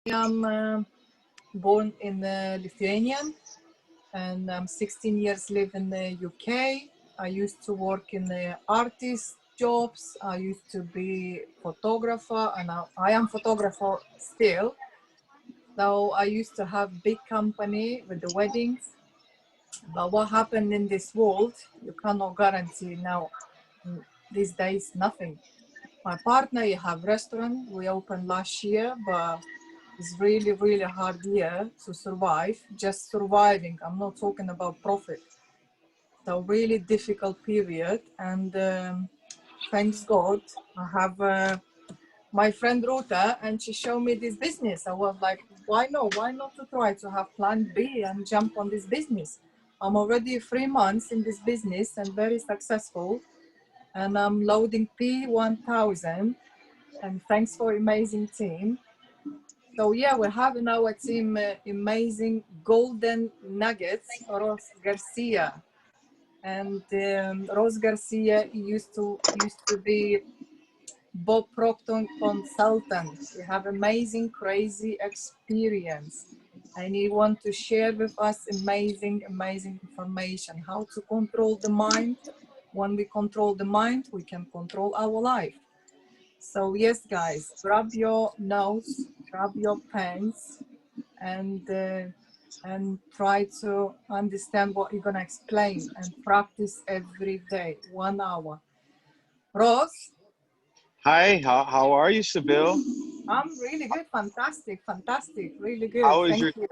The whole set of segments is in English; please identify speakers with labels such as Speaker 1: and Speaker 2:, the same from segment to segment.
Speaker 1: am born in Lithuania, and I'm 16 years live in the UK. I used to work in the artist jobs. I used to be photographer, and I am photographer still. So I used to have big company with the weddings. But what happened in this world, you cannot guarantee now. These days, nothing. My partner, he have restaurant. We opened last year, but it's really, really hard year to survive. Just surviving. I'm not talking about profit. So really difficult period. And thanks God, I have my friend Ruta, and she showed me this business. I was like, why not? Why not to try to have plan B and jump on this business? I'm already 3 months in this business and very successful. And I'm loading P1000. And thanks for amazing team. So yeah, we have in our team amazing golden nuggets, Ros Garcia. And Ros Garcia used to be Bob Proctor consultant. We have amazing, crazy experience. And he want to share with us amazing, amazing information, how to control the mind. When we control the mind, we can control our life. So yes, guys, grab your notes, grab your pens, and try to understand what you're gonna explain and practice every day, 1 hour. Ross,
Speaker 2: Hi, how are you, Sibyl?
Speaker 1: I'm really good, fantastic, fantastic, really good.
Speaker 2: How is
Speaker 1: Thank
Speaker 2: your
Speaker 1: you.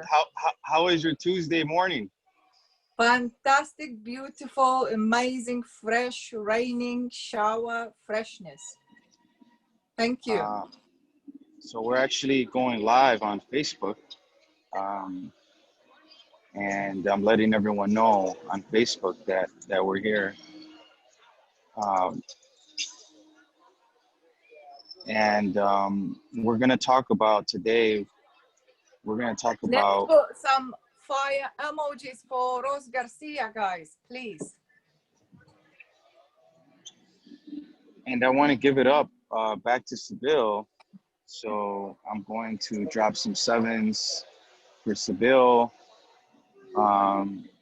Speaker 2: how is your Tuesday morning?
Speaker 1: Fantastic, beautiful, amazing, fresh, raining, shower, freshness. Thank you.
Speaker 2: Uh, so we're actually going live on Facebook, um, and I'm letting everyone know on Facebook that we're here. Um, and we're gonna talk about today. We're gonna talk
Speaker 1: Let's
Speaker 2: about,
Speaker 1: put some fire emojis for Rose Garcia, guys, please.
Speaker 2: and I want to give it up back to Sibyl. So I'm going to drop some sevens for Sibyl.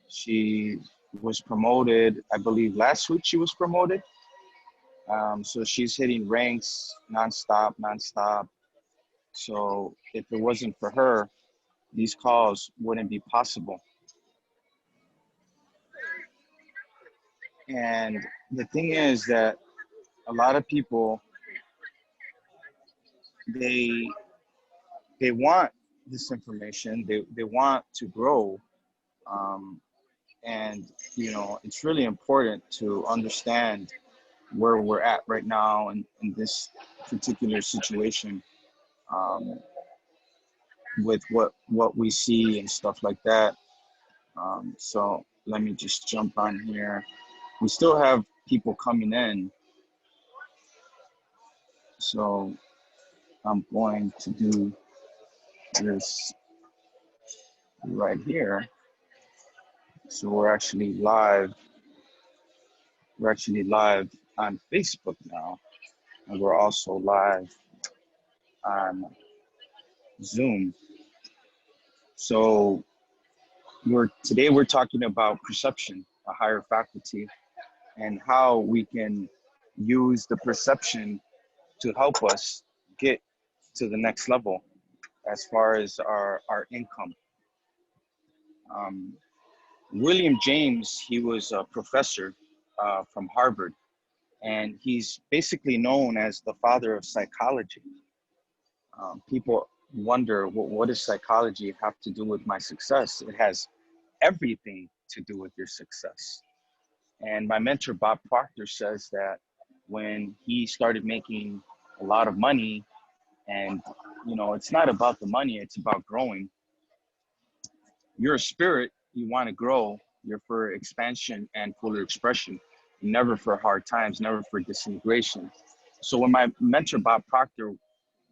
Speaker 2: She was promoted, I believe last week she was promoted. So she's hitting ranks nonstop, nonstop. So if it wasn't for her, these calls wouldn't be possible. And the thing is that a lot of people, they they want this information. They want to grow. Um, and it's really important to understand where we're at right now in this particular situation, um, with what we see and stuff like that. So let me just jump on here. We still have people coming in, so I'm going to do this right here. So we're actually live. We're actually live on Facebook now, and we're also live on Zoom. So today we're talking about perception, a higher faculty, and how we can use the perception to help us get to the next level as far as our income. Um, William James, he was a professor from Harvard, and he's basically known as the father of psychology. People wonder, well, what does psychology have to do with my success? It has everything to do with your success. And my mentor, Bob Proctor, says that when he started making a lot of money, and it's not about the money, it's about growing. You're a spirit, you want to grow, you're for expansion and fuller expression, never for hard times, never for disintegration. So when my mentor, Bob Proctor,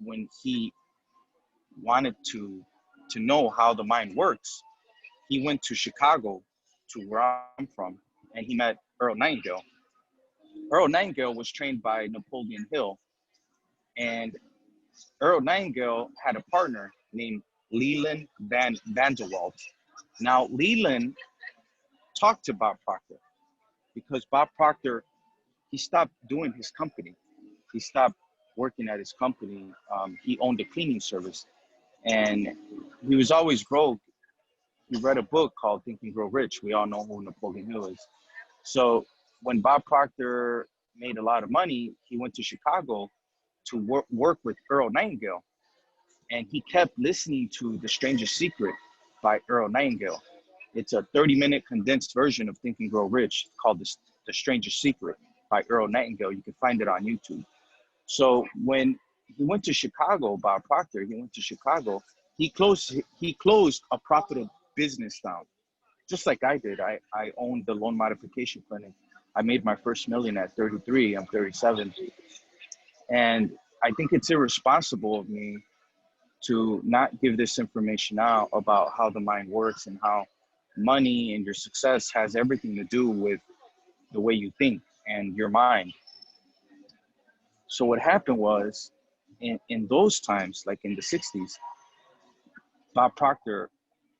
Speaker 2: when he wanted to know how the mind works, he went to Chicago, to where I'm from, and he met Earl Nightingale. Earl Nightingale was trained by Napoleon Hill, and Earl Nightingale had a partner named Leland Van der Waal. Now, Leland talked to Bob Proctor because Bob Proctor, he stopped doing his company. He stopped working at his company. He owned a cleaning service, and he was always broke. He read a book called Think and Grow Rich. We all know who Napoleon Hill is. So when Bob Proctor made a lot of money, he went to Chicago to work with Earl Nightingale. And he kept listening to The Strangest Secret by Earl Nightingale. It's a 30-minute condensed version of Think and Grow Rich called The Strangest Secret by Earl Nightingale. You can find it on YouTube. So when he went to Chicago, Bob Proctor, he went to Chicago, he closed a profitable business down. Just like I did. I owned the loan modification clinic. I made my first million at 33. I'm 37. And I think it's irresponsible of me to not give this information out about how the mind works and how money and your success has everything to do with the way you think and your mind. So what happened was, in those times, like in the 60s, Bob Proctor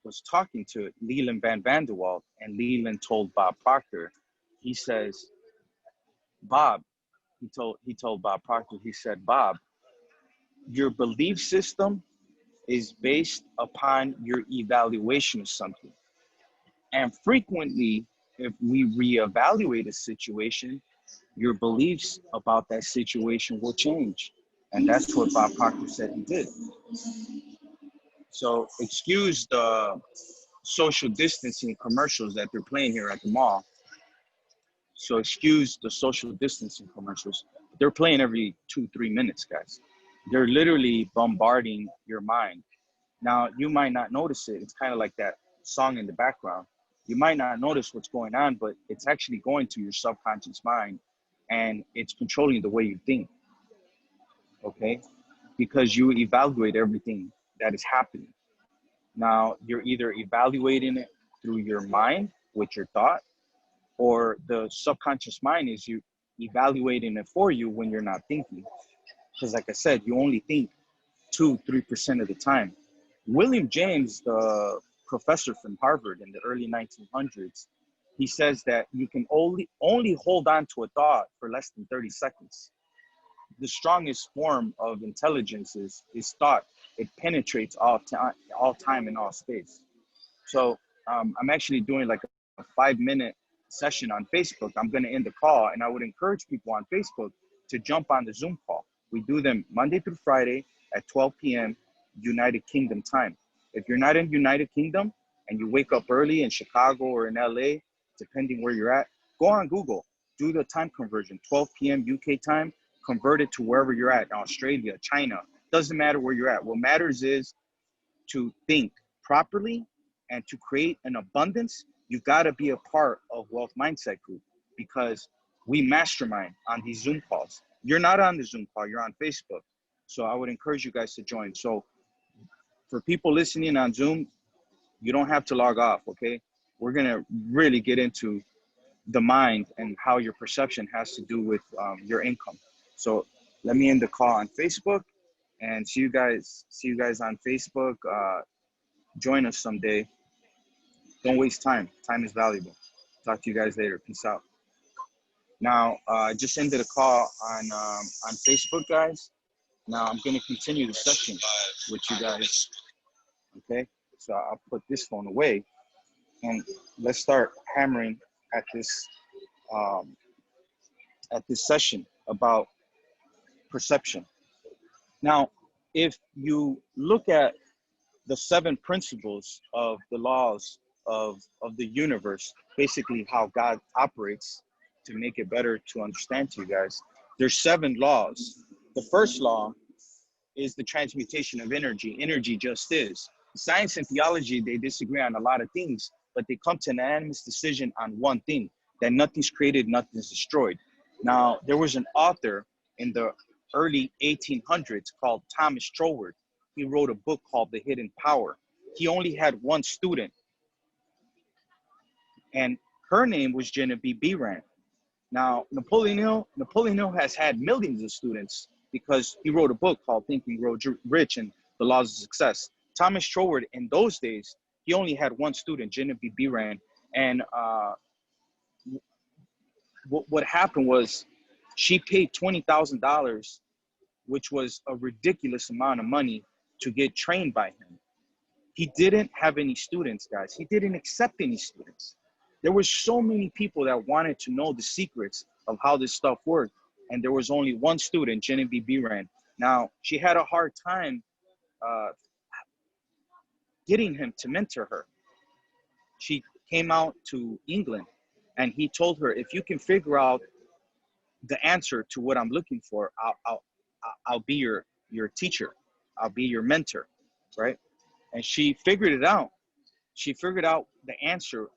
Speaker 2: was talking to Leland Van der Waal, and Leland told Bob Proctor, he says, Bob, he told Bob Proctor, he said, Bob, your belief system is based upon your evaluation of something. And frequently, if we reevaluate a situation, your beliefs about that situation will change. And that's what Bob Proctor said he did. So excuse the social distancing commercials that they're playing here at the mall. So excuse the social distancing commercials. They're playing every 2-3 minutes, guys. They're literally bombarding your mind. Now, you might not notice it. It's kind of like that song in the background. You might not notice what's going on, but it's actually going to your subconscious mind, and it's controlling the way you think, okay? Because you evaluate everything that is happening. Now, you're either evaluating it through your mind with your thought, or the subconscious mind is you evaluating it for you when you're not thinking. Because like I said, you only think 2-3% of the time. William James, the professor from Harvard in the early 1900s, he says that you can only hold on to a thought for less than 30 seconds. The strongest form of intelligence is thought. It penetrates all time and all space. So I'm actually doing like a 5-minute session on Facebook. I'm going to end the call, and I would encourage people on Facebook to jump on the Zoom call. We do them Monday through Friday at 12 p.m. United Kingdom time. If you're not in United Kingdom and you wake up early in Chicago or in LA, depending where you're at, go on Google, do the time conversion, 12 p.m. UK time, convert it to wherever you're at, Australia, China, doesn't matter where you're at. What matters is to think properly and to create an abundance. You got to be a part of Wealth Mindset Group, because we mastermind on these Zoom calls. You're not on the Zoom call, you're on Facebook. So I would encourage you guys to join. So for people listening on Zoom, you don't have to log off, okay? We're gonna really get into the mind and how your perception has to do with your income. So let me end the call on Facebook, and see you guys on Facebook. Join us someday. Don't waste time. Time is valuable. Talk to you guys later. Peace out. Now, just ended a call on Facebook, guys. Now I'm going to continue the session with you guys. Okay, so I'll put this phone away, and let's start hammering at this session about perception. Now, if you look at the 7 principles of the laws of the universe, basically how God operates, to make it better to understand to you guys, there's 7 laws. The first law is the transmutation of energy. Energy just is. Science and theology, they disagree on a lot of things, but they come to an unanimous decision on one thing, that nothing's created, nothing's destroyed. Now, there was an author in the early 1800s called Thomas Troward. He wrote a book called The Hidden Power. He only had one student, and her name was Genevieve Behrend. Now, Napoleon Hill has had millions of students because he wrote a book called Think and Grow Rich and the Laws of Success. Thomas Troward, in those days, he only had one student, Genevieve Behrend. And what happened was she paid $20,000, which was a ridiculous amount of money, to get trained by him. He didn't have any students, guys. He didn't accept any students. There were so many people that wanted to know the secrets of how this stuff worked. And there was only one student, Genevieve Behrend. Now, she had a hard time getting him to mentor her. She came out to England and he told her, if you can figure out the answer to what I'm looking for, I'll be your teacher. I'll be your mentor, right? And she figured it out. She figured out the answer,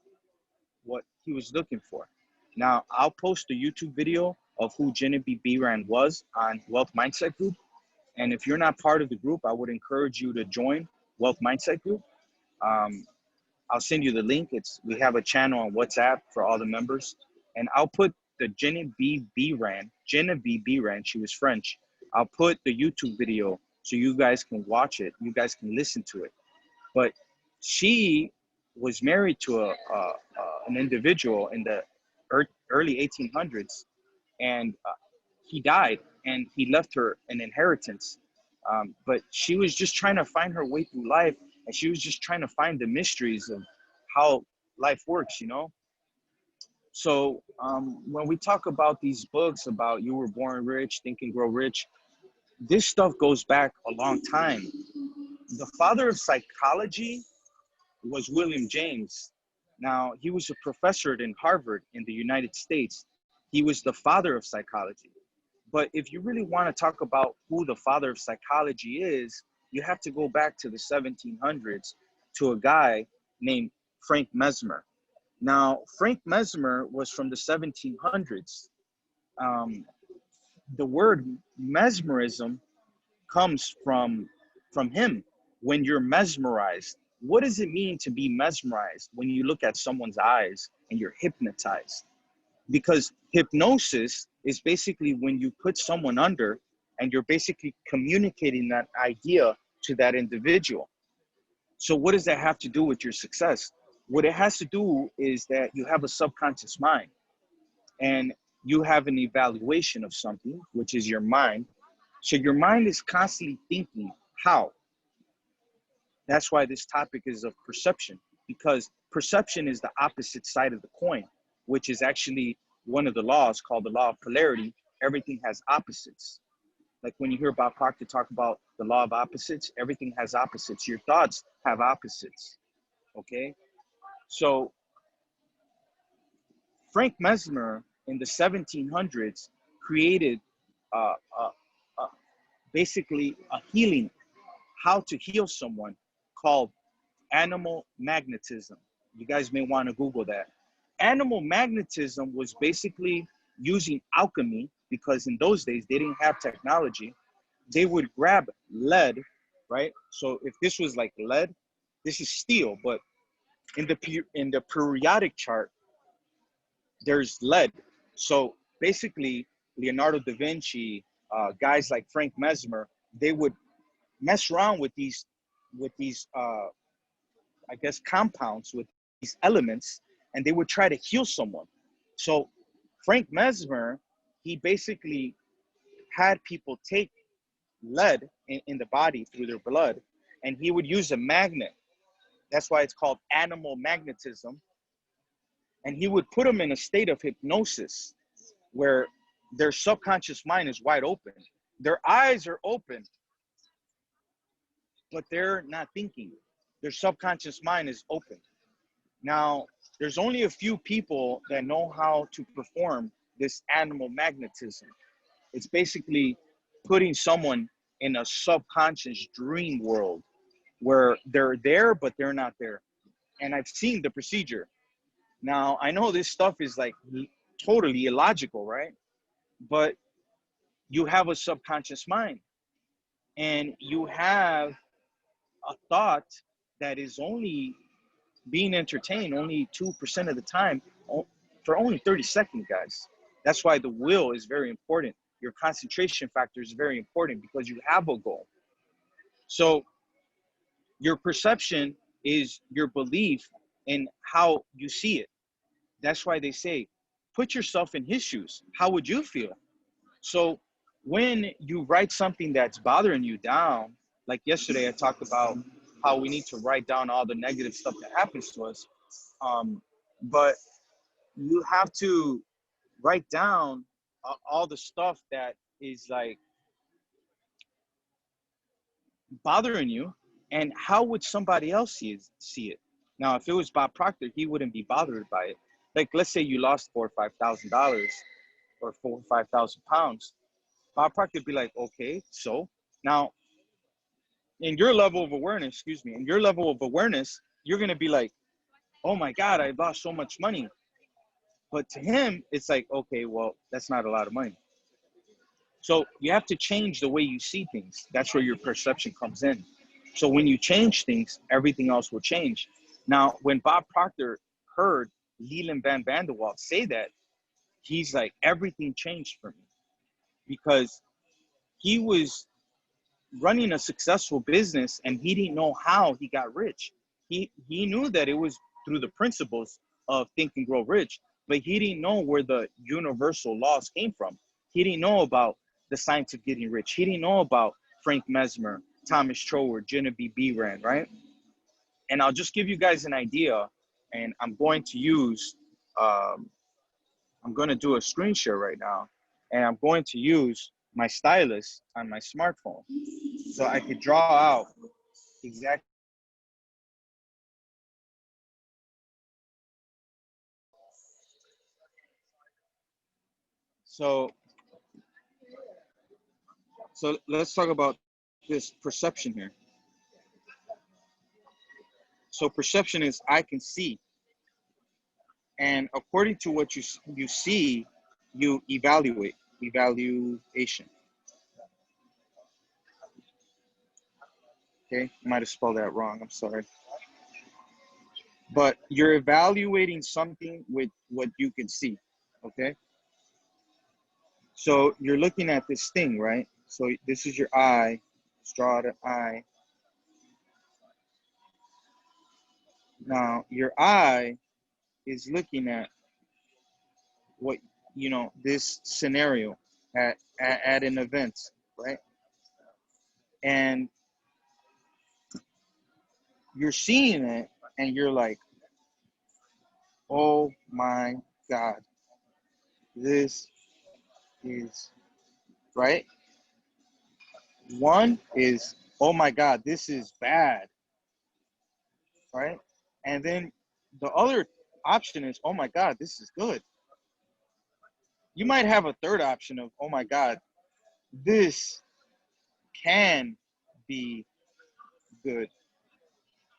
Speaker 2: what he was looking for. Now, I'll post a YouTube video of who Genevieve Behrend was on Wealth Mindset Group. And if you're not part of the group, I would encourage you to join Wealth Mindset Group. I'll send you the link. We have a channel on WhatsApp for all the members. And I'll put the Genevieve Behrend, she was French. I'll put the YouTube video so you guys can watch it. You guys can listen to it. But she was married to an individual in the early 1800s, and he died, and he left her an inheritance. But she was just trying to find her way through life, and she was just trying to find the mysteries of how life works, you know? So when we talk about these books about You Were Born Rich, Think and Grow Rich, this stuff goes back a long time. The father of psychology was William James. Now, he was a professor in Harvard in the United States. He was the father of psychology. But if you really want to talk about who the father of psychology is, you have to go back to the 1700s to a guy named Frank Mesmer. Now, Frank Mesmer was from the 1700s. The word mesmerism comes from him. When you're mesmerized, what does it mean to be mesmerized? When you look at someone's eyes and you're hypnotized. Because hypnosis is basically when you put someone under and you're basically communicating that idea to that individual. So what does that have to do with your success? What it has to do is that you have a subconscious mind and you have an evaluation of something, which is your mind. So your mind is constantly thinking, how? That's why this topic is of perception, because perception is the opposite side of the coin, which is actually one of the laws called the law of polarity. Everything has opposites. Like when you hear Bob Proctor talk about the law of opposites, everything has opposites. Your thoughts have opposites, okay? So Frank Mesmer in the 1700s created basically a healing, how to heal someone, called animal magnetism. You guys may want to Google that. Animal magnetism was basically using alchemy, because in those days they didn't have technology. They would grab lead, right? So if this was like lead, this is steel, but in the periodic chart, there's lead. So basically, Leonardo da Vinci, guys like Frank Mesmer, they would mess around with these I guess compounds, with these elements, and they would try to heal someone. So Frank Mesmer, he basically had people take lead in the body through their blood, and he would use a magnet. That's why it's called animal magnetism. And he would put them in a state of hypnosis where their subconscious mind is wide open. Their eyes are open, but they're not thinking. Their subconscious mind is open. Now, there's only a few people that know how to perform this animal magnetism. It's basically putting someone in a subconscious dream world where they're there, but they're not there. And I've seen the procedure. Now, I know this stuff is like totally illogical, right? But you have a subconscious mind and you have a thought that is only being entertained only 2% of the time for only 30 seconds, guys. That's why the will is very important. Your concentration factor is very important because you have a goal. So Your perception is your belief in how you see it. That's why they say, put yourself in his shoes. How would you feel? So when you write something that's bothering you down, like yesterday, I talked about how we need to write down all the negative stuff that happens to us. But you have to write down all the stuff that is like bothering you, and how would somebody else see it. Now, if it was Bob Proctor, he wouldn't be bothered by it. Like, let's say you lost $4,000 or $5,000 or 4 or 5,000 pounds. Bob Proctor would be like, okay, so now in your level of awareness, you're gonna be like, oh my God, I lost so much money. But to him, it's like, okay, well, that's not a lot of money. So you have to change the way you see things. That's where your perception comes in. So when you change things, everything else will change. Now, when Bob Proctor heard Leland Van Vanderwalt say that, he's like, everything changed for me, because he was running a successful business and he didn't know how he got rich. He knew that it was through the principles of Think and Grow Rich, but he didn't know where the universal laws came from. He didn't know about the science of getting rich. He didn't know about Frank Mesmer, Thomas Troward, Genevieve Behrend, right? And I'll just give you guys an idea, and I'm going to use, I'm going to do a screen share right now, and I'm going to use my stylus on my smartphone so I could draw out exactly. So let's talk about this perception here. So perception is I can see, and according to what you see, you evaluate. Evaluation. Okay, I might have spelled that wrong. I'm sorry. But you're evaluating something with what you can see. Okay. So you're looking at this thing, right? So this is your eye. Let's draw the eye. Now your eye is looking at what, this scenario at an event, right? And you're seeing it and you're like, oh my God, this is right. One is, oh my God, this is bad, right? And then the other option is, oh my God, this is good. You might have a third option of, oh my God, this can be good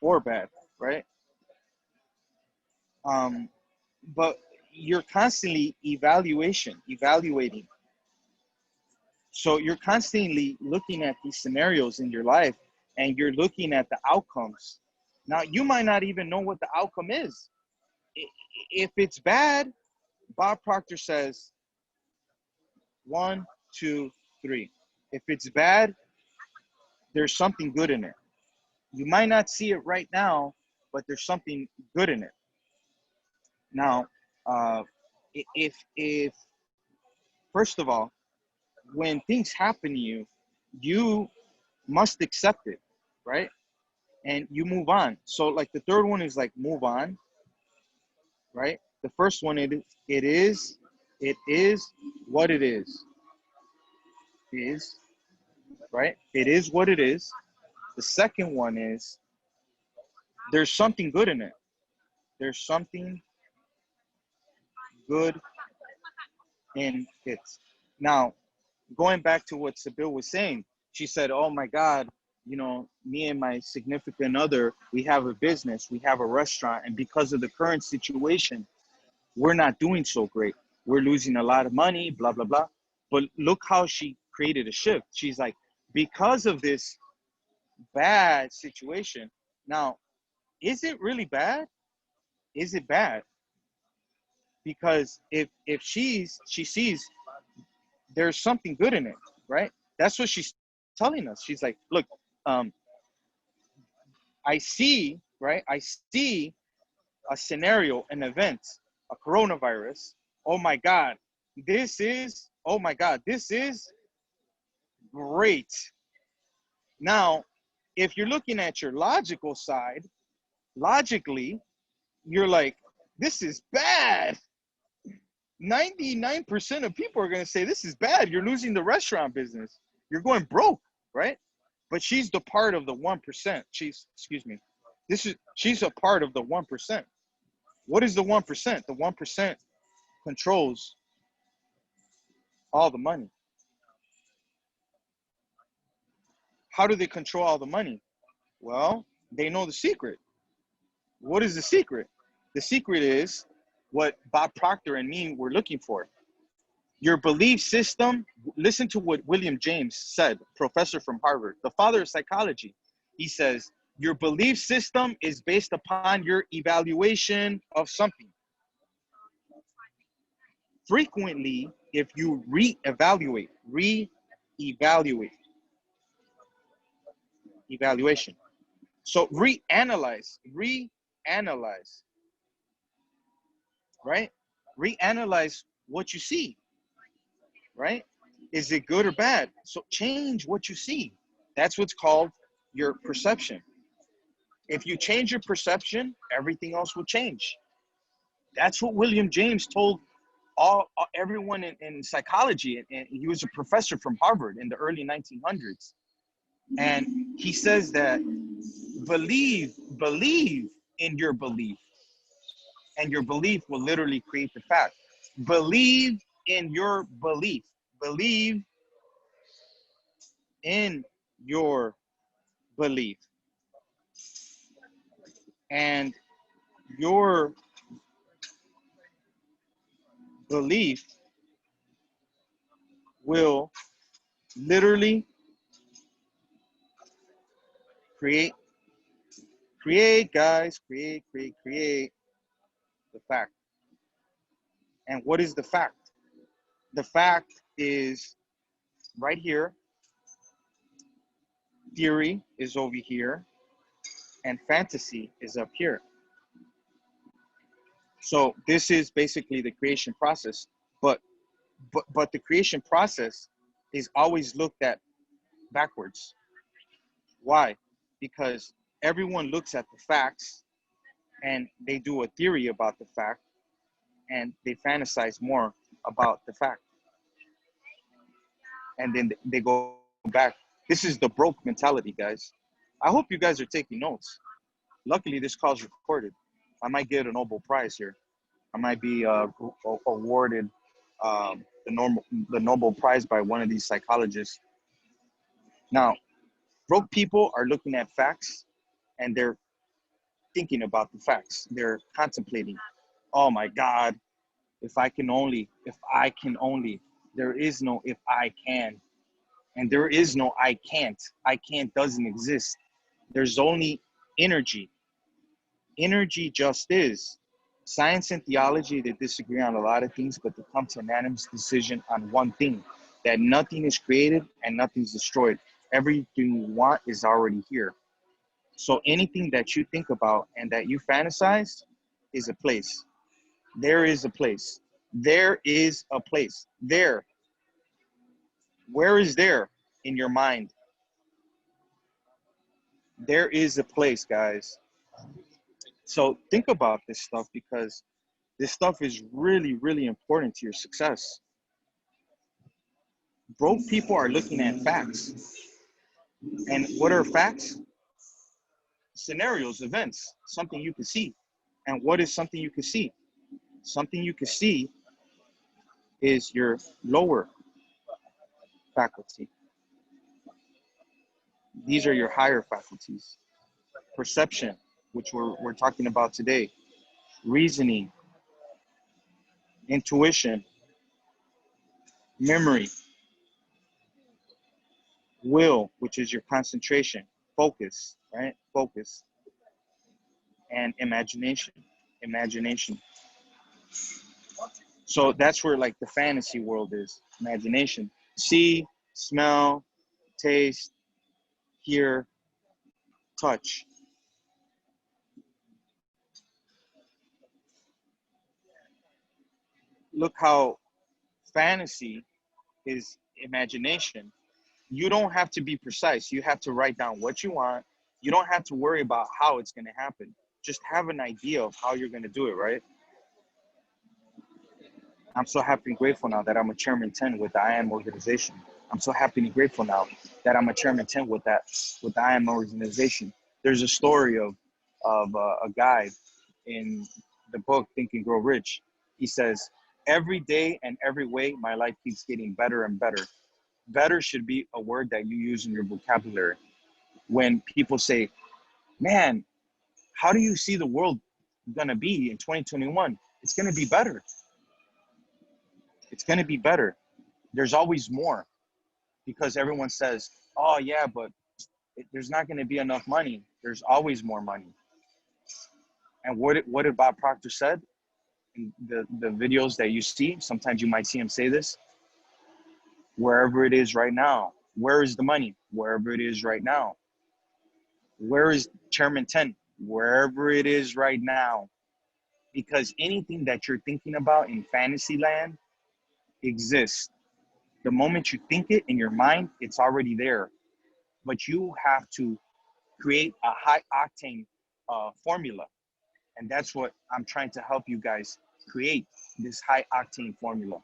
Speaker 2: or bad, right? But you're constantly evaluating. So you're constantly looking at these scenarios in your life and you're looking at the outcomes. Now, you might not even know what the outcome is. If it's bad, Bob Proctor says 1, 2, 3. If it's bad, there's something good in it. You might not see it right now, but there's something good in it. Now, if first of all, when things happen to you, you must accept it, right? And you move on. So like the third one is like move on, right? The first one, it is what it is, right? It is what it is. The second one is there's something good in it. There's something good in it. Now, going back to what Sybil was saying, she said, oh my God, me and my significant other, we have a business, we have a restaurant, and because of the current situation, we're not doing so great. We're losing a lot of money, blah, blah, blah. But look how she created a shift. She's like, because of this bad situation, now, is it really bad? Is it bad? Because if she sees there's something good in it, right? That's what she's telling us. She's like, look, I see, right? I see a scenario, an event, a coronavirus. Oh my God, oh my God, this is great. Now, if you're looking at your logical side, logically, you're like, this is bad. 99% of people are going to say this is bad. You're losing the restaurant business. You're going broke, right? But she's the part of the 1%. She's a part of the 1%. What is the 1%? The 1% controls all the money. How do they control all the money? Well, they know the secret. What is the secret? The secret is what Bob Proctor and me were looking for. Your belief system, listen to what William James said, professor from Harvard, the father of psychology. He says, your belief system is based upon your evaluation of something. Frequently, if you evaluation, So reanalyze, right? Reanalyze what you see, right? Is it good or bad? So change what you see. That's what's called your perception. If you change your perception, everything else will change. That's what William James told everyone in psychology, and he was a professor from Harvard in the early 1900s. And he says that believe in your belief, and your belief will literally create the fact. Believe in your belief. Believe in your belief. And your belief will literally create the fact. And what is the fact? The fact is right here. Theory is over here, and fantasy is up here. So this is basically the creation process, but the creation process is always looked at backwards. Why? Because everyone looks at the facts and they do a theory about the fact, and they fantasize more about the fact, and then they go back. This is the broke mentality, guys. I hope you guys are taking notes. Luckily, this call is recorded. I might get a Nobel Prize here. I might be awarded the Nobel Prize by one of these psychologists. Now, broke people are looking at facts, and they're thinking about the facts. They're contemplating. Oh my God, if I can only. There is no if I can. And there is no I can't. I can't doesn't exist. There's only energy. Energy just is. Science and theology, they disagree on a lot of things, but they come to an unanimous decision on one thing, that nothing is created and nothing's destroyed. Everything you want is already here. So anything that you think about and that you fantasize is a place. There is a place. There is a place. There. Where is there in your mind? There is a place, guys. So think about this stuff, because this stuff is really, really important to your success. Broke people are looking at facts. And what are facts? Scenarios, events, something you can see. And what is something you can see? Something you can see is your lower faculty. These are your higher faculties. Perception, which we're talking about today. Reasoning, intuition, memory, will, which is your concentration, focus, right? Focus, and imagination. So that's where like the fantasy world is, imagination. See, smell, taste, hear, touch. look how fantasy is imagination. You don't have to be precise. You have to write down what you want. You don't have to worry about how it's going to happen. Just have an idea of how you're going to do it, right? I'm so happy and grateful now that I'm a chairman 10 with the I Am organization. I'm so happy and grateful now that I'm a chairman 10 with the I Am organization. There's a story of a guy in the book Think and Grow Rich. He says, every day and every way, my life keeps getting better and better. Better should be a word that you use in your vocabulary. When people say, man, how do you see the world gonna be in 2021? It's gonna be better. It's gonna be better. There's always more, because everyone says, oh yeah, but there's not gonna be enough money. There's always more money. And what did Bob Proctor said in the videos that you see? Sometimes you might see him say this: wherever it is right now. Where is the money? Wherever it is right now. Where is Chairman 10? Wherever it is right now. Because anything that you're thinking about in fantasy land exists. The moment you think it in your mind, it's already there. But you have to create a high octane formula. And that's what I'm trying to help you guys create, this high octane formula.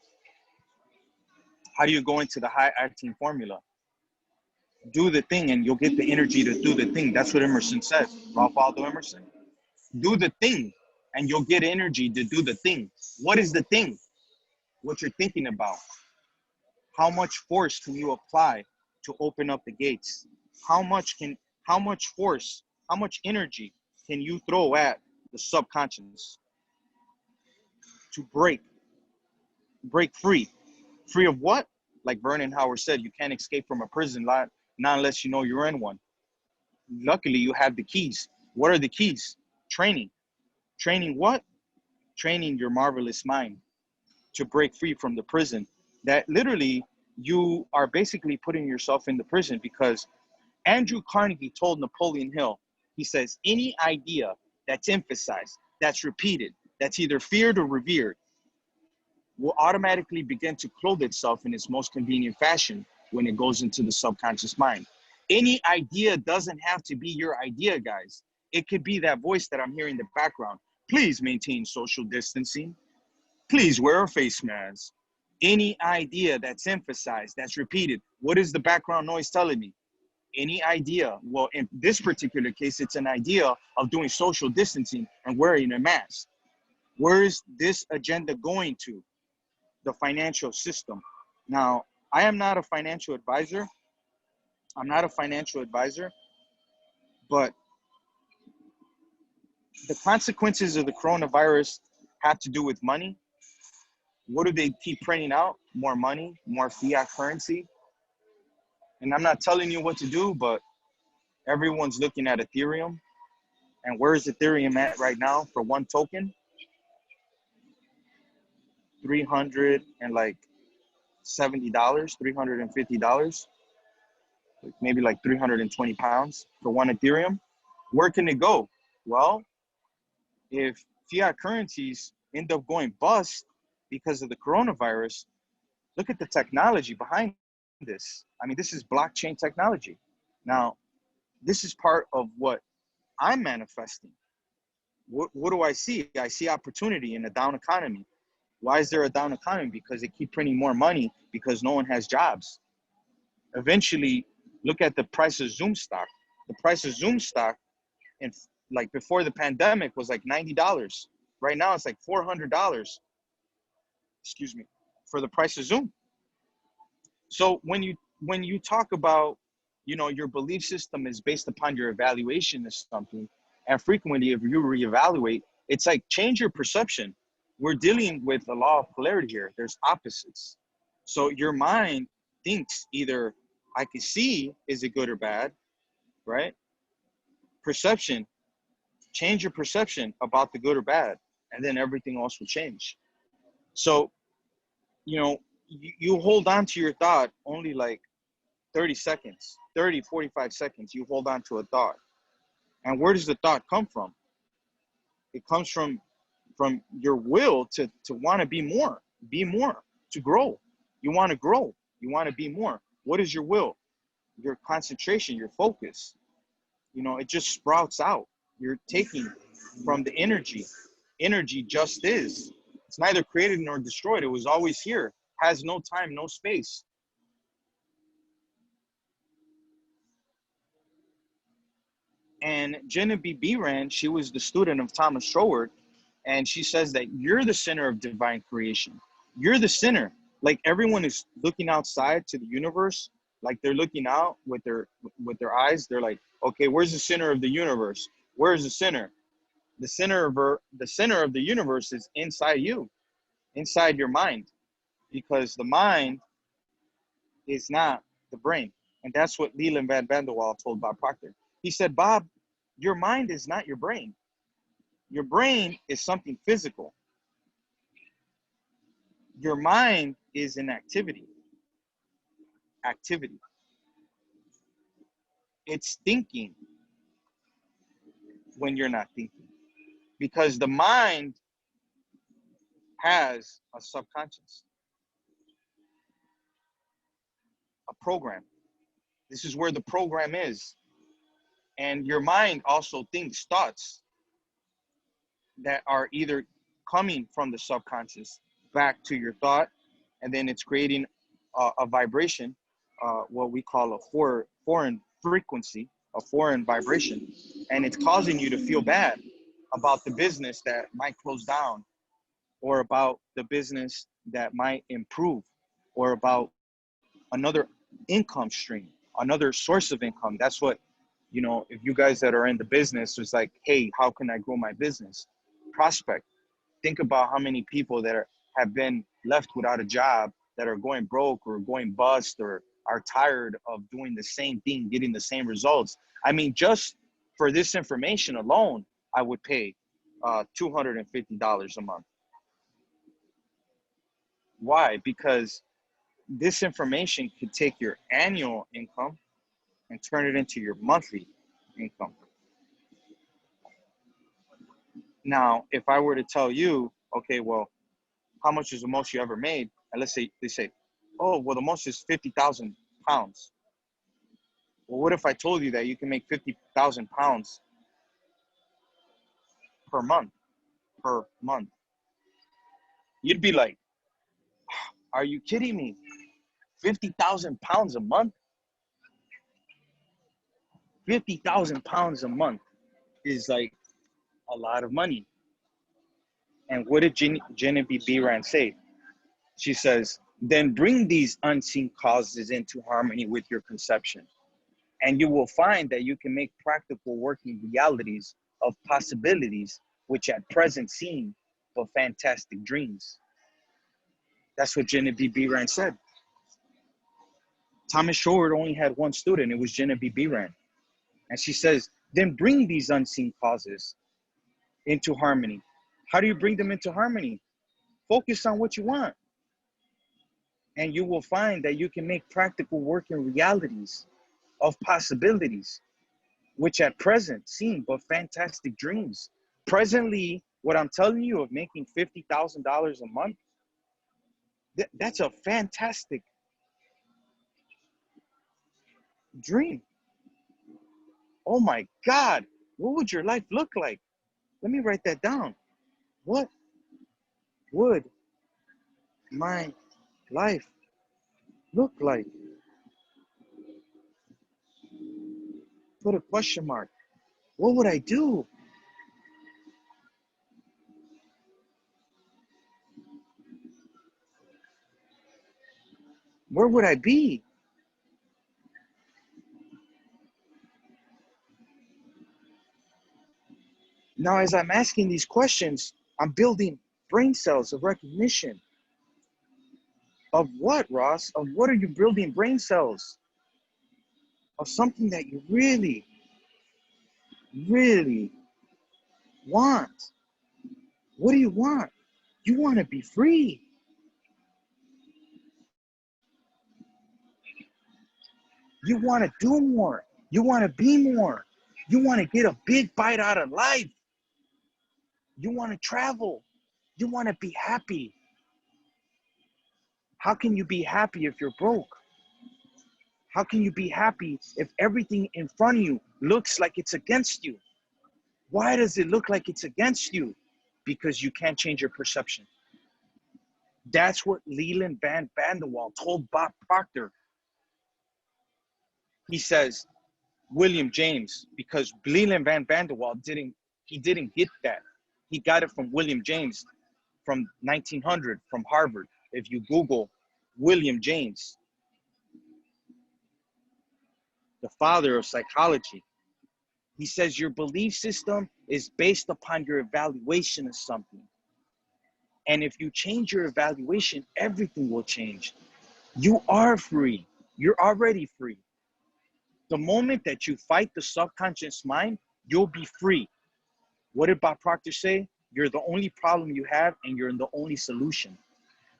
Speaker 2: How do you go into the high octane formula? Do the thing and you'll get the energy to do the thing. That's what Emerson says, Ralph Waldo Emerson. Do the thing and you'll get energy to do the thing. What is the thing? What you're thinking about. How much force can you apply to open up the gates? How much force, how much energy can you throw at the subconscious to break free? Free of what? Like Vernon Howard said, you can't escape from a prison not unless you know you're in one. Luckily, you have the keys. What are the keys? Training. Training what? Training your marvelous mind to break free from the prison. That literally, you are basically putting yourself in the prison, because Andrew Carnegie told Napoleon Hill, he says, any idea that's emphasized, that's repeated, that's either feared or revered, will automatically begin to clothe itself in its most convenient fashion when it goes into the subconscious mind. Any idea doesn't have to be your idea, guys. It could be that voice that I'm hearing in the background. Please maintain social distancing. Please wear a face mask. Any idea that's emphasized, that's repeated. What is the background noise telling me? Any idea. Well, in this particular case, it's an idea of doing social distancing and wearing a mask. Where is this agenda going to? The financial system. Now, I am not a financial advisor. But the consequences of the coronavirus have to do with money. What do they keep printing out? More money, more fiat currency. And I'm not telling you what to do, but everyone's looking at Ethereum. And where is Ethereum at right now for one token? $370, $350, maybe like 320 pounds for one Ethereum. Where can it go? Well, if fiat currencies end up going bust because of the coronavirus, look at the technology behind this. I mean, this is blockchain technology. Now, this is part of what I'm manifesting. What do I see? I see opportunity in a down economy. Why is there a down economy? Because they keep printing more money because no one has jobs. Eventually, look at the price of Zoom stock. The price of Zoom stock, in like before the pandemic, was like $90. Right now, it's like $400. Excuse me, for the price of Zoom. So when you talk about, your belief system is based upon your evaluation of something, and frequently if you reevaluate, it's like change your perception. We're dealing with a law of polarity here. There's opposites. So your mind thinks either I can see, is it good or bad, right? Perception, change your perception about the good or bad, and then everything else will change. So, you hold on to your thought only like 30 seconds, 30, 45 seconds, you hold on to a thought. And where does the thought come from? It comes from your will to want to be more. be more, to grow. You want to grow. You want to be more. What is your will? Your concentration, your focus. You know, it just sprouts out. You're taking from the energy. Energy just is. It's neither created nor destroyed. It was always here. Has no time, no space. And Genevieve Behrend, she was the student of Thomas Troward, and she says that you're the center of divine creation. You're the center. Like everyone is looking outside to the universe, like they're looking out with their eyes. They're like, okay, where's the center of the universe? Where's the center? The center of the universe is inside you, inside your mind, because the mind is not the brain. And that's what Leland Van Vanderwall told Bob Proctor. He said, Bob, your mind is not your brain. Your brain is something physical. Your mind is an activity. Activity. It's thinking when you're not thinking. Because the mind has a subconscious, a program. This is where the program is. And your mind also thinks thoughts that are either coming from the subconscious back to your thought, and then it's creating a vibration, what we call a foreign frequency, a foreign vibration, and it's causing you to feel bad about the business that might close down, or about the business that might improve, or about another income stream, another source of income. That's what, you know, if you guys that are in the business, it's like, hey, how can I grow my business? Prospect. Think about how many people that have been left without a job, that are going broke or going bust, or are tired of doing the same thing, getting the same results. I mean, just for this information alone, I would pay $250 a month. Why? Because this information could take your annual income and turn it into your monthly income. Now, if I were to tell you, okay, well, how much is the most you ever made? And let's say they say, oh, well, the most is 50,000 pounds. Well, what if I told you that you can make 50,000 pounds per month? Per month. You'd be like, are you kidding me? 50,000 pounds a month? 50,000 pounds a month is like a lot of money. And what did Genevieve Behrend say? She says, then bring these unseen causes into harmony with your conception, and you will find that you can make practical working realities of possibilities which at present seem but fantastic dreams. That's what Genevieve Behrend said. Thomas Troward only had one student. It was Genevieve Behrend. And she says, then bring these unseen causes into harmony. How do you bring them into harmony? Focus on what you want. And you will find that you can make practical working realities of possibilities, which at present seem but fantastic dreams. Presently, what I'm telling you of making $50,000 a month, that's a fantastic dream. Oh my God, what would your life look like? Let me write that down. What would my life look like? Put a question mark. What would I do? Where would I be? Now, as I'm asking these questions, I'm building brain cells of recognition. Of what, Ross? Of what are you building brain cells? Of something that you really, really want. What do you want? You want to be free. You want to do more. You want to be more. You want to get a big bite out of life. You want to travel. You want to be happy. How can you be happy if you're broke? How can you be happy if everything in front of you looks like it's against you? Why does it look like it's against you? Because you can't change your perception. That's what Leland Van Vanderwall told Bob Proctor. He says, William James, because Leland Van Vanderwall didn't get that. He got it from William James from 1900 from Harvard. If you Google William James, the father of psychology, he says your belief system is based upon your evaluation of something. And if you change your evaluation, everything will change. You are free. You're already free. The moment that you fight the subconscious mind, you'll be free. What did Bob Proctor say? You're the only problem you have, and you're the only solution.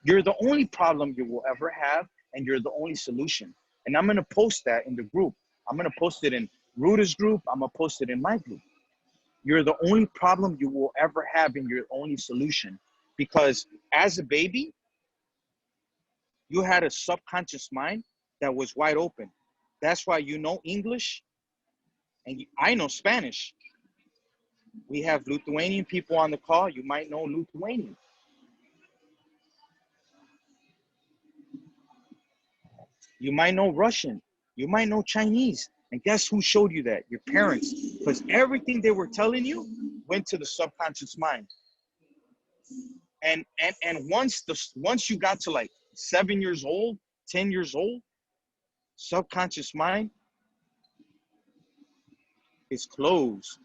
Speaker 2: You're the only problem you will ever have, and you're the only solution. And I'm going to post that in the group. I'm going to post it in Ruda's group. I'm going to post it in my group. You're the only problem you will ever have, and you're the only solution. Because as a baby, you had a subconscious mind that was wide open. That's why you know English, and I know Spanish. We have Lithuanian people on the call. You might know Lithuanian. You might know Russian. You might know Chinese. And guess who showed you that? Your parents. Because everything they were telling you went to the subconscious mind. And once you got to like 7 years old, 10 years old, subconscious mind is closed.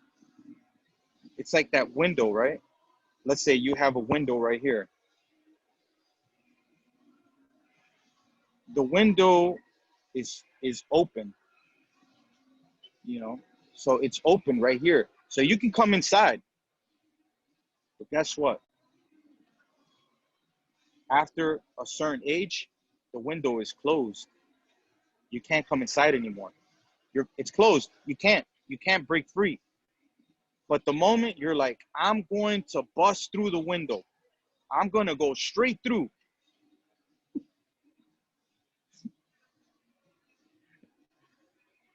Speaker 2: It's like that window, right? Let's say you have a window right here. The window is open, you know, so it's open right here. So you can come inside. But guess what? After a certain age, the window is closed. You can't come inside anymore. It's closed. You can't break free. But the moment you're like, I'm going to bust through the window, I'm going to go straight through.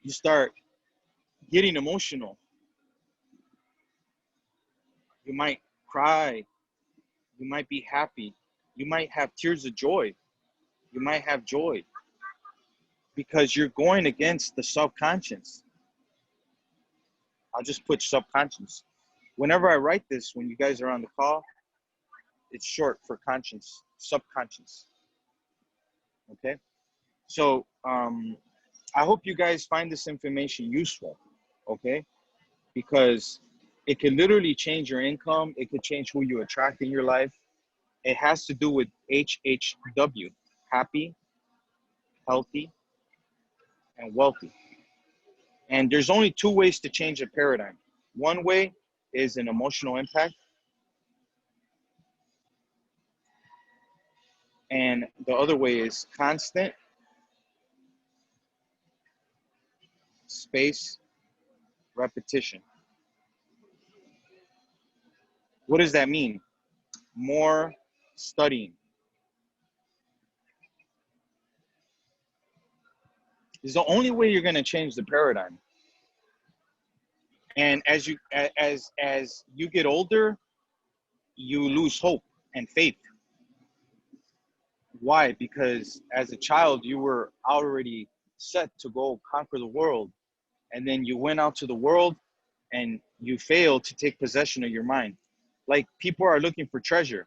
Speaker 2: You start getting emotional. You might cry. You might be happy. You might have tears of joy. You might have joy because you're going against the subconscious. I'll just put subconscious. Whenever I write this, when you guys are on the call, it's short for conscience, subconscious. Okay? So I hope you guys find this information useful, okay? Because it could literally change your income. It could change who you attract in your life. It has to do with HHW, happy, healthy, and wealthy. And there's only two ways to change a paradigm. One way is an emotional impact. And the other way is constant space repetition. What does that mean? More studying. It's the only way you're going to change the paradigm. And as you get older, you lose hope and faith. Why? Because as a child, you were already set to go conquer the world. And then you went out to the world and you failed to take possession of your mind. Like people are looking for treasure.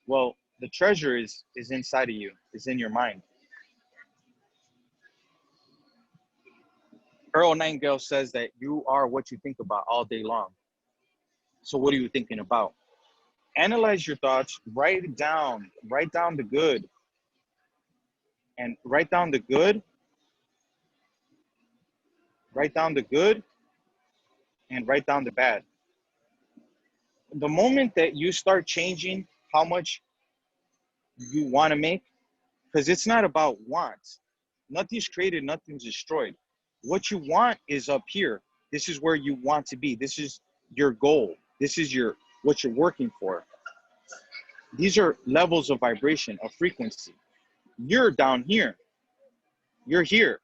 Speaker 2: Well, the treasure is inside of you, is in your mind. Earl Nightingale says that you are what you think about all day long. So what are you thinking about? Analyze your thoughts, write it down, write down the good. And write down the good, write down the good, and write down the bad. The moment that you start changing how much you want to make, because it's not about wants. Nothing's created, nothing's destroyed. What you want is up here. This is where you want to be. This is your goal. This is what you're working for. These are levels of vibration, of frequency. You're down here. You're here.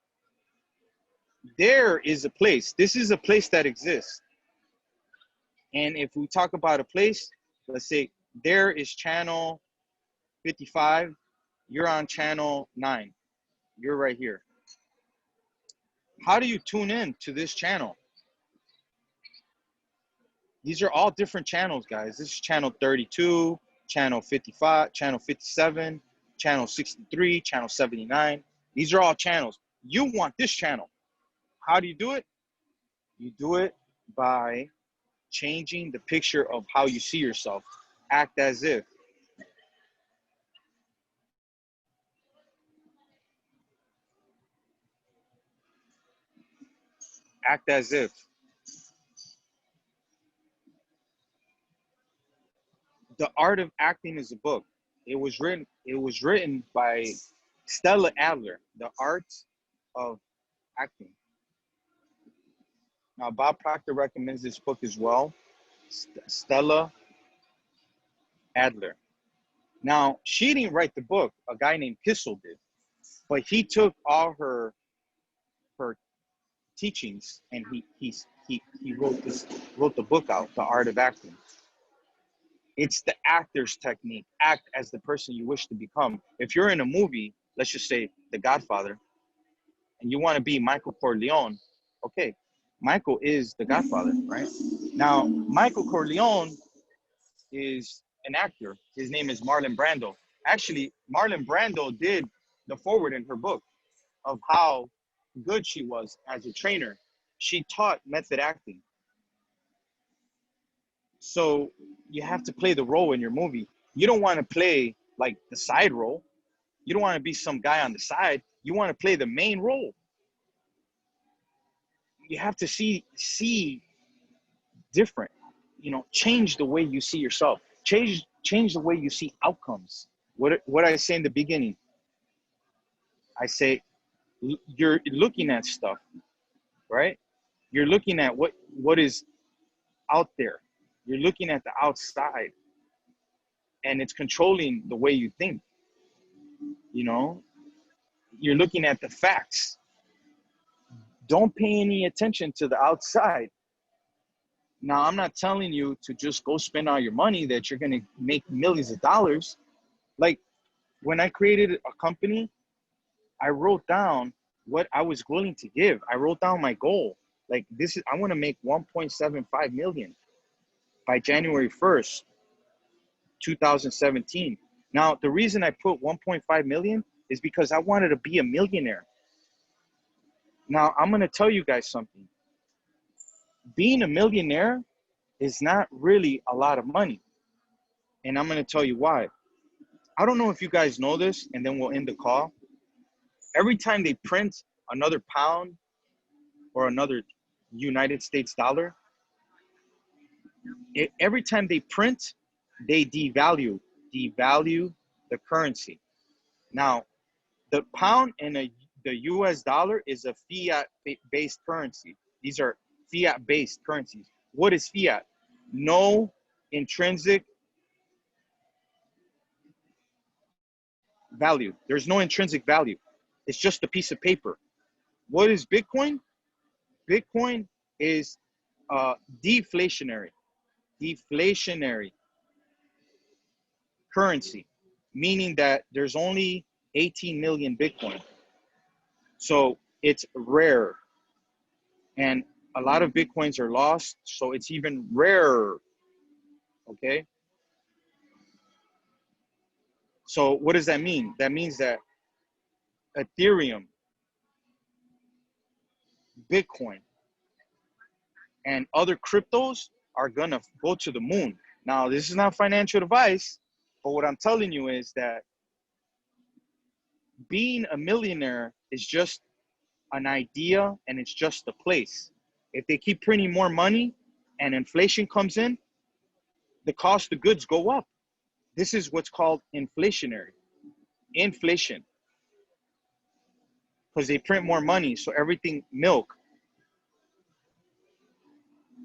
Speaker 2: There is a place. This is a place that exists. And if we talk about a place, let's say there is channel 55. You're on channel 9. You're right here. How do you tune in to this channel? These are all different channels, guys. This is channel 32, channel 55, channel 57, channel 63, channel 79. These are all channels. You want this channel. How do you do it? You do it by changing the picture of how you see yourself. Act as if. Act as if. The Art of Acting is a book. It was written by Stella Adler, The Art of Acting. Now, Bob Proctor recommends this book as well. Stella Adler. Now, she didn't write the book. A guy named Kissel did. But he took all her teachings and he wrote the book out, The Art of Acting. It's the actor's technique. Act as the person you wish to become. If you're in a movie, let's just say The Godfather, and you want to be Michael Corleone, okay, Michael is the Godfather, right? Now, Michael Corleone is an actor. His name is Marlon Brando. Actually, Marlon Brando did the foreword in her book of how good she was as a trainer. She taught method acting. So you have to play the role in your movie. You don't want to play like the side role. You don't want to be some guy on the side. You want to play the main role. You have to see different, change the way you see yourself. Change the way you see outcomes. What I say in the beginning, I say, you're looking at stuff, right? You're looking at what is out there. You're looking at the outside, and it's controlling the way you think. You're looking at the facts. Don't pay any attention to the outside. Now, I'm not telling you to just go spend all your money that you're going to make millions of dollars. Like, when I created a company, I wrote down what I was willing to give. I wrote down my goal. Like, I want to make 1.75 million by January 1st, 2017. Now, the reason I put 1.5 million is because I wanted to be a millionaire. Now, I'm going to tell you guys something. Being a millionaire is not really a lot of money. And I'm going to tell you why. I don't know if you guys know this, and then we'll end the call. Every time they print another pound or another United States dollar, every time they print, they devalue the currency. Now, the pound and the US dollar is a fiat-based currency. These are fiat-based currencies. What is fiat? No intrinsic value. There's no intrinsic value. It's just a piece of paper. What is Bitcoin? Bitcoin is deflationary currency, meaning that there's only 18 million Bitcoin. So it's rare. And a lot of Bitcoins are lost, so it's even rarer. Okay? So what does that mean? That means that Ethereum, Bitcoin, and other cryptos are gonna go to the moon. Now, this is not financial advice, but what I'm telling you is that being a millionaire is just an idea, and it's just a place. If they keep printing more money and inflation comes in, the cost of goods go up. This is what's called inflation, because they print more money. So everything, milk,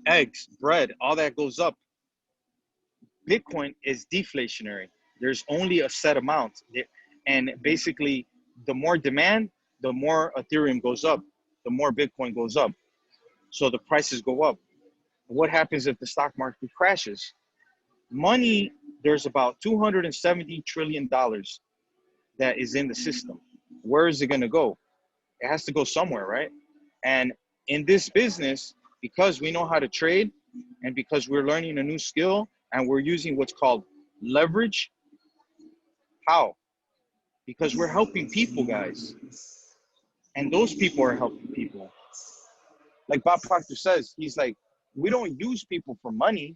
Speaker 2: eggs, bread, all that goes up. Bitcoin is deflationary. There's only a set amount. And basically, the more demand, the more Ethereum goes up, the more Bitcoin goes up. So the prices go up. What happens if the stock market crashes? Money, there's about $270 trillion that is in the system. Where is it going to go? It has to go somewhere, right? And in this business, because we know how to trade and because we're learning a new skill and we're using what's called leverage. How? Because we're helping people, guys. And those people are helping people. Like Bob Proctor says, he's like, we don't use people for money.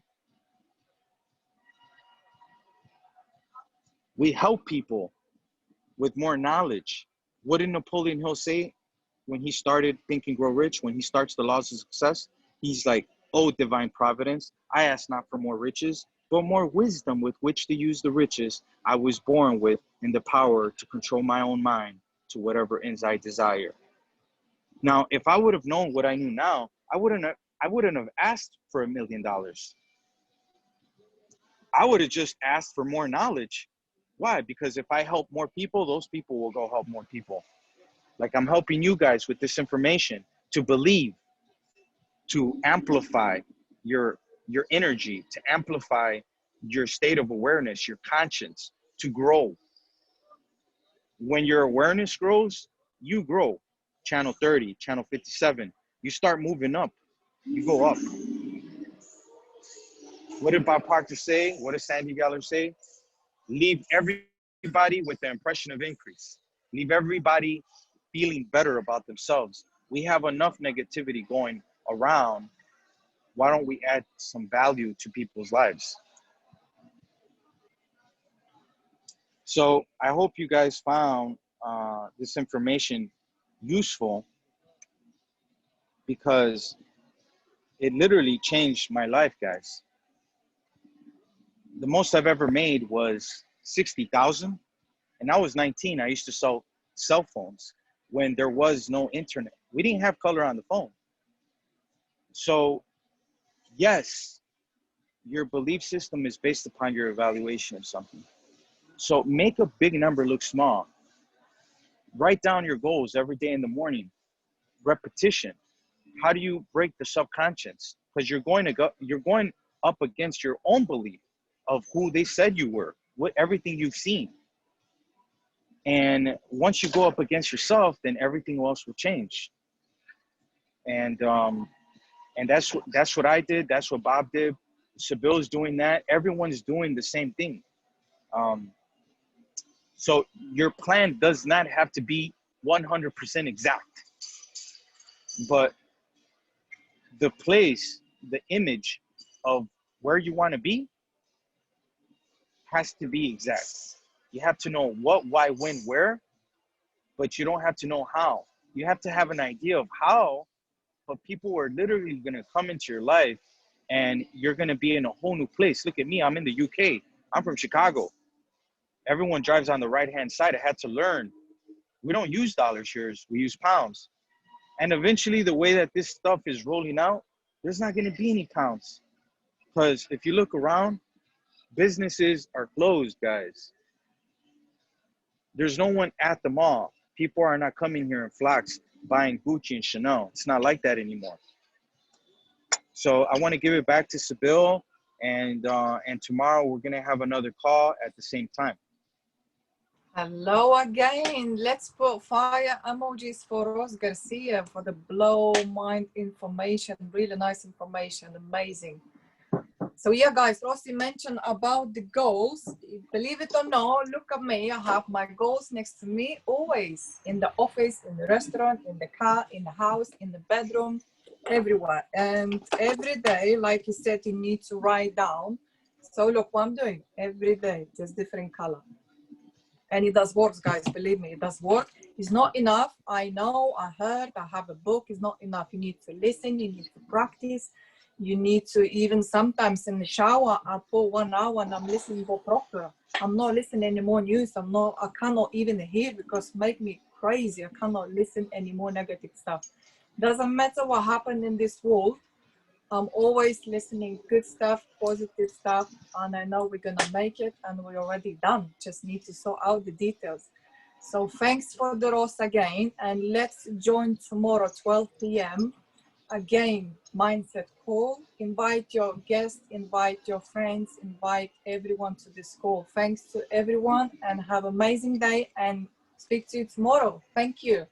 Speaker 2: We help people with more knowledge. What did Napoleon Hill say when he started Think and Grow Rich, when he starts the laws of success? He's like, oh, divine providence, I ask not for more riches, but more wisdom with which to use the riches I was born with, and the power to control my own mind to whatever ends I desire. Now, if I would have known what I knew now, I wouldn't have asked for $1 million. I would have just asked for more knowledge. Why? Because if I help more people, those people will go help more people. Like I'm helping you guys with this information to believe, to amplify your energy, to amplify your state of awareness, your conscience, to grow. When your awareness grows, you grow. Channel 30, channel 57, you start moving up, you go up. What did Bob Proctor say? What does Sandy Geller say? Leave everybody with the impression of increase. Leave everybody feeling better about themselves. We have enough negativity going around. Why don't we add some value to people's lives? So I hope you guys found this information useful, because it literally changed my life, guys. The most I've ever made was 60,000, and I was 19. I used to sell cell phones when there was no internet. We didn't have color on the phone. So yes, your belief system is based upon your evaluation of something. So make a big number look small. Write down your goals every day in the morning. Repetition. How do you break the subconscious? Because you're going up against your own belief of who they said you were, what everything you've seen. And once you go up against yourself, then everything else will change. And that's what I did. That's what Bob did. Sabil's doing that. Everyone's doing the same thing. So your plan does not have to be 100% exact, but the place, the image of where you want to be has to be exact. You have to know what, why, when, where, but you don't have to know how. You have to have an idea of how, but people are literally going to come into your life and you're going to be in a whole new place. Look at me. I'm in the UK. I'm from Chicago. Everyone drives on the right-hand side. I had to learn. We don't use dollars here. We use pounds. And eventually, the way that this stuff is rolling out, there's not going to be any pounds. Because if you look around, businesses are closed, guys. There's no one at the mall. People are not coming here in flocks buying Gucci and Chanel. It's not like that anymore. So I want to give it back to Sabil, and tomorrow we're going to have another call at the same time.
Speaker 1: Hello again. Let's put fire emojis for Ros Garcia for the blow mind information. Really nice information. Amazing. So yeah, guys, Rossi mentioned about the goals. Believe it or not, look at me. I have my goals next to me always, in the office, in the restaurant, in the car, in the house, in the bedroom, everywhere. And every day, like you said, you need to write down. So look what I'm doing every day, just different color. And it does work, guys. Believe me, it does work. It's not enough. I know, I heard, I have a book. It's not enough. You need to listen. You need to practice. You need to, even sometimes in the shower, I put 1 hour and I'm listening to proper. I'm not listening anymore news. I cannot even hear, because it make me crazy. I cannot listen any more negative stuff. Doesn't matter what happened in this world. I'm always listening good stuff, positive stuff, and I know we're gonna make it, and we're already done. Just need to sort out the details. So thanks for the roast again, and let's join tomorrow 12 p.m. Again, mindset call. Invite your guests, invite your friends, invite everyone to this call. Thanks to everyone, and have an amazing day, and speak to you tomorrow. Thank you.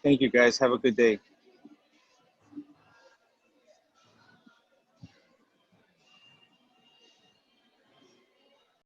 Speaker 2: Thank you, guys. Have a good day.